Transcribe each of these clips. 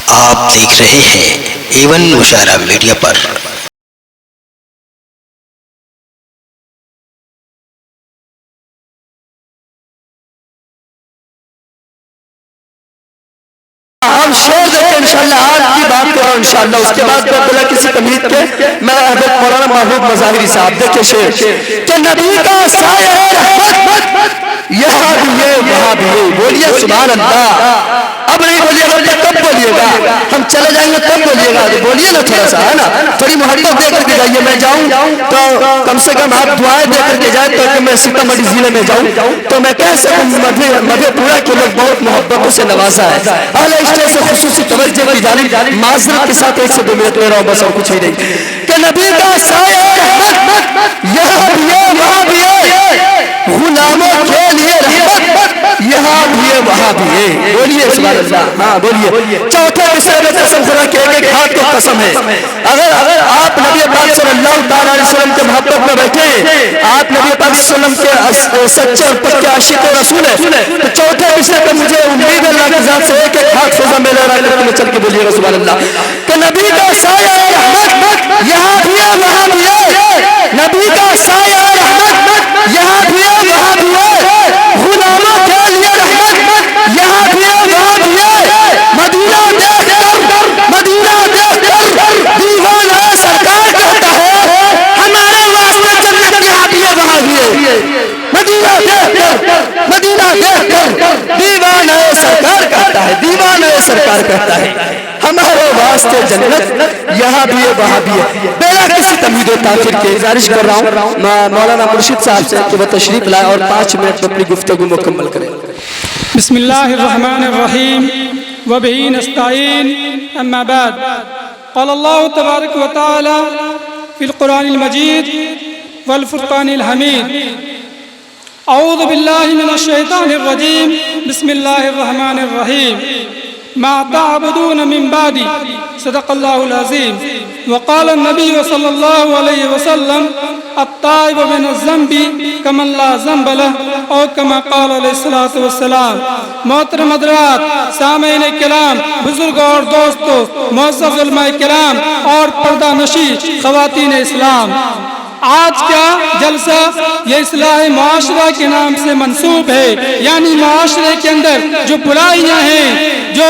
آپ دیکھ رہے ہیں ایون مشاعرہ میڈیا پر۔ ہم شعر دیتے ہیں انشاءاللہ، آج کی بات کرو انشاءاللہ، اس کے بعد بلا کسی تمہید کے میں حضرت مولانا محبوب مظاہری صاحب دیکھیں شعر کہ نبی کا سایہ رحمت یہاں بھی ہے وہاں بھی ہے، بولیے سبحان اللہ۔ اب نہیں بولیے گا تب بولیے گا، ہم چلے جائیں گے تب بولیے گا، بولیے نا تھوڑا سا، ہے نا، تھوڑی محبت دے کر کے جائیے۔ میں جاؤں تو کم سے کم آپ دعائیں دے کر کے جائیں تاکہ میں سیتامڑھی ضلع میں جاؤں تو میں کہہ سکوں مدھے پورہ کے لوگ بہت محبتوں سے نوازا ہے۔ اہل اسٹیج سے خصوصی توجہ کی جانب معذرت کے ساتھ ایک سے دو منٹ لے رہا ہوں، بس اور کچھ ہی نہیں، کہ نبی کا سایہ رحمت یہاں بھی ہے وہاں بھی ہے، غلاموں کے لیے رحمت یہاں بھی ہے وہاں بھی ہے، بولیے سبحان اللہ۔ ہاں بولیے۔ چوتھے حصے میں قسم خدا کے ایک ہاتھ کو قسم ہے، اگر آپ نبی پاک صلی اللہ تعالیٰ علیہ وسلم کے محبت میں بیٹھے، آپ نبی پاک صلی اللہ علیہ وسلم کے سچے اور پکے عاشق و رسول ہیں، تو چوتھے حصے میں مجھے امید ہے اللہ کی ذات سے ایک ہاتھ فضا میں لے رہا ہے، میں چل کے بولیے گا سبحان اللہ کہ نبی کا سایہ رحمت یہاں بھی ہے وہاں بھی ہے، نبی کا سایہ رحمت یہاں بھی ہے وہاں بھی ہے، غلاموں کے لیے رحمت یہاں بھی ہے وہاں بھی ہے، مدینہ دیکھ کر دیوانہ سرکار کہتا ہے ہمارے واسطے جنت یہاں بھی ہے وہاں بھی ہے، مدینہ دیکھ کر دیوانہ سرکار کہتا ہے، دیوانہ سرکار کہتا ہے ہمارے واسطے جنت یہاں بھی ہے وہاں بھی ہے۔ بلا کسی تمہید و تاخیر کے گزارش کر رہا ہوں مولانا مرشد صاحب سے کہ وہ تشریف لائے اور 5 منٹ میں اپنی گفتگو مکمل کریں۔ بسم اللہ الرحمن الرحیم وبہ نستعین، اما بعد، قال اللہ تبارک و تعالی فی القرآن المجید والفرقان الحمید، اعوذ باللہ من الشیطان الرجیم، بسم اللہ الرحمن الرحیم، ما تعبدون من بعدی، صدق اللہ العظیم۔ وقال النبی صلی اللہ علیہ وسلم التائب من الذنب کمن لا ذنب له، اور کما قال علیہ السلام۔ محترم حضرات، سامعین کرام، بزرگ اور دوستو، معزز علماء کرام اور پردہ نشی خواتین اسلام، آج کا جلسہ یہ اصلاح معاشرہ کے نام سے منسوب ہے، یعنی معاشرے کے اندر جو برائیاں ہیں، جو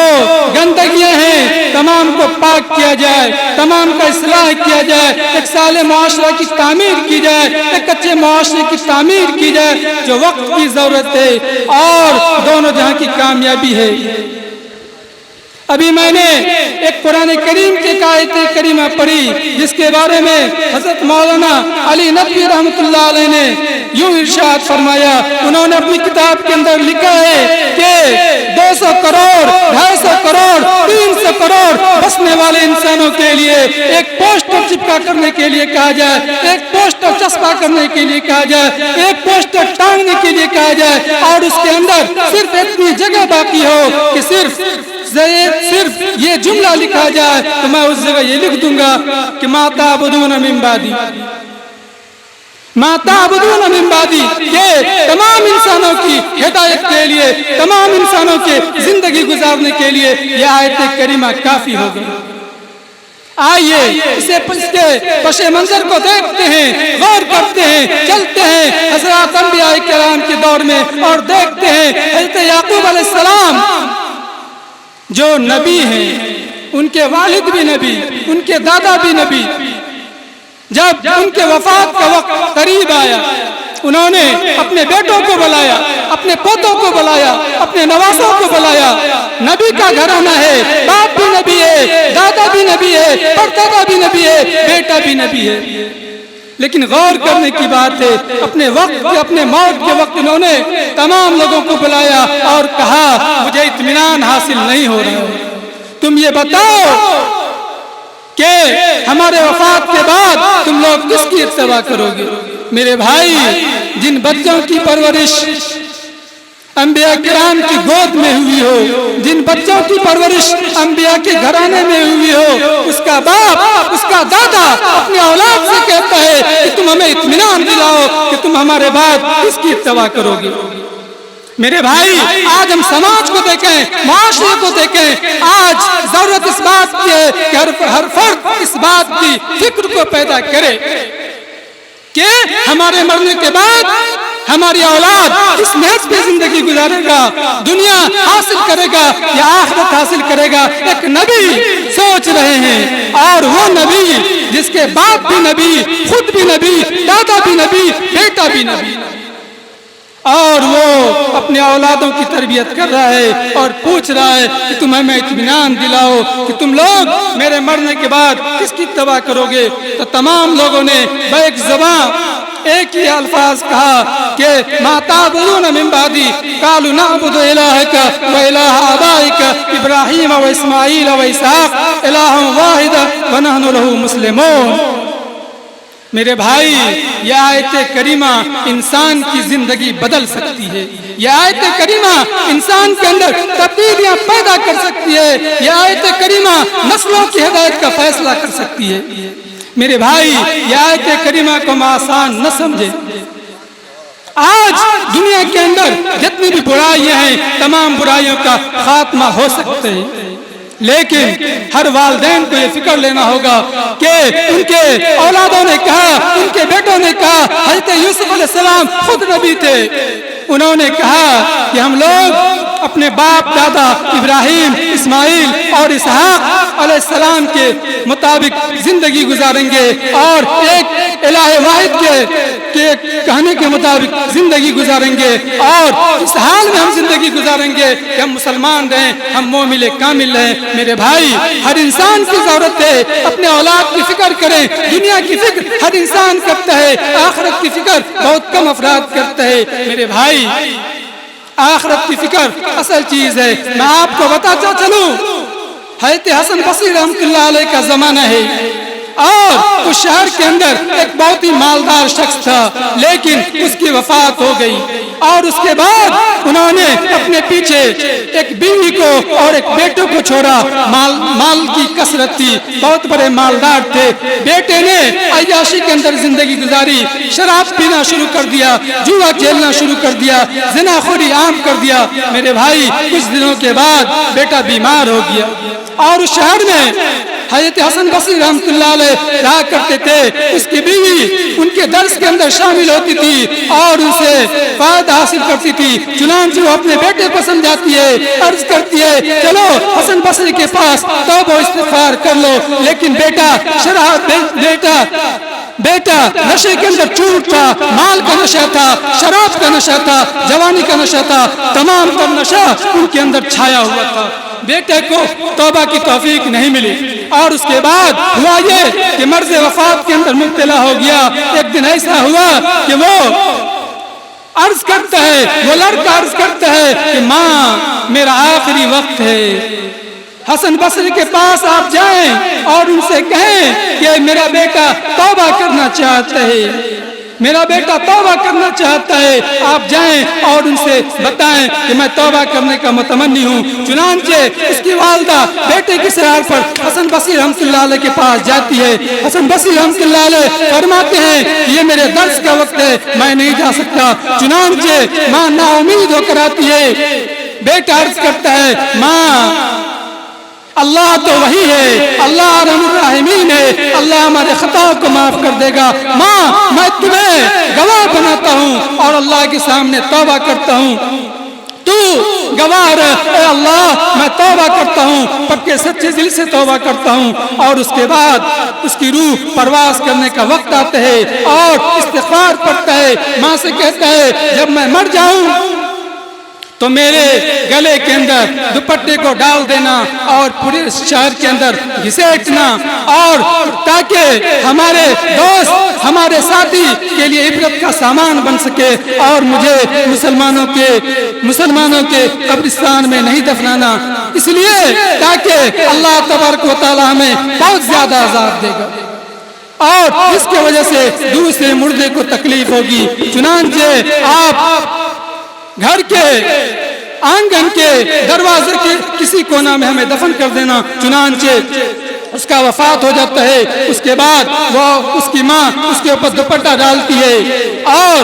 گندگیاں ہیں، تمام کو پاک کیا جائے، تمام کا اصلاح کیا جائے، ایک صالح معاشرہ کی تعمیر کی جائے، ایک اچھے معاشرے کی تعمیر کی جائے جو وقت کی ضرورت ہے اور دونوں جہاں کی کامیابی ہے۔ ابھی میں نے ایک قرآن کریم کی ایک آیت کریمہ پڑھی جس کے بارے میں حضرت مولانا علی ندوی رحمۃ اللہ علیہ نے یوں ارشاد فرمایا، انہوں نے اپنی کتاب کے اندر لکھا ہے کہ 200 کروڑ 250 کروڑ 300 کروڑ بسنے والے انسانوں کے لیے ایک پوسٹر چپکا کرنے کے لیے کہا جائے، ایک پوسٹر چسپا کرنے کے لیے کہا جائے، ایک پوسٹر ٹانگنے کے لیے کہا جائے، اور اس کے اندر صرف اتنی جگہ باقی ہو کہ صرف یہ جملہ لکھا جائے تو میں اس جگہ یہ لکھ دوں گا کہ ما تعبدون من بعدی، ما تعبدون من بعدی، یہ تمام انسانوں کی ہدایت کے لیے، تمام انسانوں کے زندگی گزارنے کے لیے یہ آیت کریمہ کافی ہوگی۔ آئیے اس کے پس منظر کو دیکھتے ہیں، غور کرتے ہیں، چلتے ہیں حضرات انبیاء کرام کے دور میں اور دیکھتے ہیں حضرت یعقوب علیہ السلام جو نبی ہیں، ان کے والد بھی نبی، ان کے دادا بھی نبی، جب ان کے وفات کا وقت قریب آیا انہوں نے اپنے بیٹوں کو بلایا، اپنے پوتوں کو بلایا، اپنے نواسوں کو بلایا۔ نبی کا گھرانہ ہے، باپ بھی نبی ہے، دادا بھی نبی ہے، پردادا بھی نبی ہے، بیٹا بھی نبی ہے، لیکن غور کرنے کی بات ہے اپنے وقت کے، اپنے موت کے وقت انہوں نے تمام لوگوں کو بلایا اور کہا مجھے اطمینان حاصل نہیں ہو رہا، تم یہ بتاؤ کہ ہمارے وفات کے بعد تم لوگ کس کی اتباع کرو گے؟ میرے بھائی، جن بچوں کی پرورش انبیاء کرام کی گود میں ہوئی ہو، جن بچوں کی پرورش انبیاء کے گھرانے میں ہوئی ہو، اس کا باپ، اس کا دادا اپنی اولاد سے کہتا ہے کہ تم ہمیں اطمینان دلاؤ کہ تم ہمارے بعد کس کی اتباع کرو گے؟ میرے بھائی آج ہم سماج کو دیکھیں، معاشرے کو دیکھیں، آج ضرورت اس ہر فرد اس بات کی فکر کو پیدا کرے کہ ہمارے مرنے کے بعد ہماری اولاد کس نحو پہ زندگی گزارے گا، دنیا حاصل کرے گا یا آخرت حاصل کرے گا۔ ایک نبی سوچ رہے ہیں، اور وہ نبی جس کے باپ بھی نبی، خود بھی نبی، دادا بھی نبی، بیٹا بھی نبی، اور وہ اپنے اولادوں کی تربیت کر رہا ہے اور پوچھ رہا ہے کہ تم ہمیں اطمینان دلاؤ کہ تم لوگ میرے مرنے کے بعد کس کی اتباع کرو گے۔ تو تمام لوگوں نے بیک زبان ایک ہی الفاظ کہا کہ ما تعبدون من بعدی قالوا نعبد الہک و الہ آبائک ابراہیم و اسماعیل و اسحاق الہ واحد و نحن لہ مسلمون۔ میرے بھائی، یہ آیت کریمہ انسان کی زندگی بدل سکتی ہے، یہ آیت کریمہ انسان کے اندر تبدیلیاں پیدا کر سکتی ہے، یہ آیت کریمہ نسلوں کی ہدایت کا فیصلہ کر سکتی ہے۔ میرے بھائی، یہ آیت کریمہ کو آسان نہ سمجھے۔ آج دنیا کے اندر جتنی بھی برائیاں ہیں، تمام برائیوں کا خاتمہ ہو سکتے ہیں، لیکن ہر والدین کو یہ فکر لینا ہوگا کہ ان کے اولادوں نے کہا، ان کے بیٹوں نے کہا، حضرت یوسف علیہ السلام خود نبی تھے، انہوں نے کہا کہ ہم لوگ اپنے باپ دادا ابراہیم، اسماعیل اور اسحاق علیہ السلام کے مطابق زندگی گزاریں گے، اور ایک الہ واحد کے کہنے کے مطابق زندگی گزاریں گے، اور اس حال میں ہم زندگی گزاریں گے کہ ہم مسلمان رہیں، ہم مومن کامل رہیں۔ میرے بھائی، ہر انسان کی ضرورت ہے اپنے اولاد کی فکر کریں۔ دنیا کی فکر ہر انسان کرتا ہے، آخرت کی فکر بہت کم افراد کرتا ہے۔ میرے بھائی، آخرت کی فکر اصل چیز ہے۔ میں آپ کو بتاتا چلوں، حضرت حسن بصری رحمۃ اللہ علیہ کا زمانہ ہے، اور اس شہر کے اندر ایک بہت ہی مالدار شخص تھا، لیکن اس کی وفات ہو گئی، اور اس کے بعد انہوں نے اپنے پیچھے ایک بیوی کو اور ایک بیٹے کو چھوڑا۔ مال کی کثرت تھی، بہت بڑے مالدار تھے۔ بیٹے نے عیاشی کے اندر زندگی گزاری، شراب پینا شروع کر دیا، جوا کھیلنا شروع کر دیا، زنا خوری عام کر دیا۔ میرے بھائی، کچھ دنوں کے بعد بیٹا بیمار ہو گیا، اور اس شہر میں حضرت حسن بصری رحمۃ اللہ علیہ رہا کرتے تھے۔ اس کی بیوی ان کے درس کے اندر شامل ہوتی تھی اور ان سے فائدہ حاصل کرتی تھی، چنانچہ وہ اپنے بیٹے کو سمجھاتی ہے، عرض کرتی ہے چلو حسن بصری کے پاس توبہ و استغفار کر لو، لیکن بیٹا نشے کے اندر چور تھا، مال کا نشہ تھا، شراب کا نشہ تھا، جوانی کا نشہ تھا، تمام تر نشہ ان کے اندر چھایا ہوا تھا۔ بیٹے کو توبہ کی توفیق نہیں ملی، اور اس کے بعد ہوا یہ کہ مرض وفات کے اندر مبتلا ہو گیا۔ ایک دن ایسا ہوا کہ وہ عرض کرتا ہے، وہ لڑکا عرض کرتا ہے کہ ماں، میرا آخری وقت ہے، حسن بصری کے پاس آپ جائیں اور ان سے کہیں کہ میرا بیٹا توبہ کرنا چاہتا ہے، میرا بیٹا توبہ کرنا چاہتا ہے، آپ جائیں اور ان سے بتائیں کہ میں توبہ کرنے کا متمنی ہوں۔ چنانچہ اس کی والدہ بیٹے کی سرار پر حسن بصری رحمۃ اللہ علیہ کے پاس جاتی ہے۔ حسن بصری رحمۃ اللہ علیہ فرماتے ہیں یہ میرے درس کا وقت ہے، میں نہیں جا سکتا۔ چنانچہ ماں نا امید ہو کر آتی ہے، بیٹا عرض کرتا ہے ماں، اللہ تو وہی ہے، اللہ ارحم الراحمین ہے، اللہ ہمارے خطا کو معاف کر دے گا۔ ماں، میں تمہیں گواہ بناتا ہوں اور اللہ کے سامنے توبہ کرتا ہوں، تو گواہ رہ، اے اللہ میں توبہ کرتا ہوں، پکے سچے دل سے توبہ کرتا ہوں۔ اور اس کے بعد اس کی روح پرواز کرنے کا وقت آتا ہے اور استغفار پڑھتا ہے، ماں سے کہتا ہے جب میں مر جاؤں تو میرے گلے کے اندر دوپٹے کو ڈال دینا اور پورے شہر کے اندر گھسیٹنا، اور تاکہ ہمارے دوست، ہمارے ساتھی کے لیے عبرت کا سامان بن سکے، اور مجھے مسلمانوں کے قبرستان میں نہیں دفنانا، اس لیے تاکہ اللہ تبارک و تعالی ہمیں بہت زیادہ عذاب دے گا، اور اس کی وجہ سے دوسرے مردے کو تکلیف ہوگی۔ چنانچہ آپ گھر کے آنگن کے دروازے کے کسی کونا میں ہمیں دفن کر دینا۔ چنانچہ اس کا وفات ہو جاتا ہے، اس کے بعد وہ اس کی ماں اس کے اوپر دوپٹہ ڈالتی ہے اور